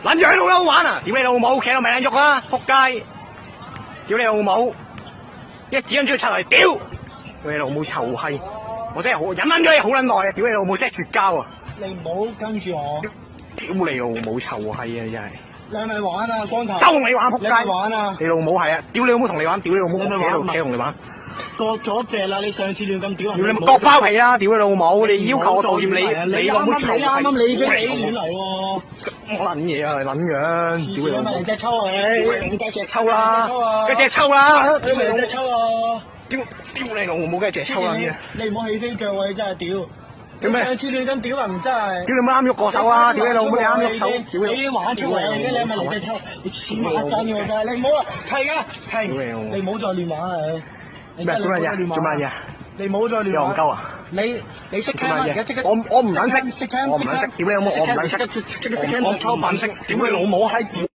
撚住喺度啦，玩啊！屌你老母，企喺度咪撚喐啦，仆街！屌你老母，一指撚住佢出嚟，屌！屌你老母臭閪！我真係好忍撚咗你好撚耐啊！屌你老母真係絕交啊！你唔好跟住我。屌你老母臭閪啊！真係。你係咪玩啊，光頭？收你玩仆街！你係咪玩啊？你老母係啊！屌你老母同你玩，屌你老母你係咪玩企同你玩。割咗隻啦！你上次亂咁屌人。屌你咪割包皮啦！屌你老母！你要求我道歉，你老母臭閪！你啱，你俾你亂嚟喎。我撚嘢啊！撚樣！屌你老母！你隻抽啊你！梗隻抽啦！梗隻抽啦！你咪隻抽啊！屌你老母！梗隻抽啦！你唔好起飛腳喎！你真係屌！屌咩？上次亂咁屌人真係。屌你冇啱喐過手啊！屌你老母！你啱喐手！屌你已經玩出嚟嘅，你係咪嚟隻抽？你黐孖筋喎真係！你唔好啦，係㗎，係。你唔好再亂玩啊你！咩？做乜嘢？做乜嘢？你唔好再亂玩。又戇鳩啊！你識 cam 而家即刻。我唔撚識，我唔撚識。屌你老母！我唔撚識。我唔撚識。屌你老母閪！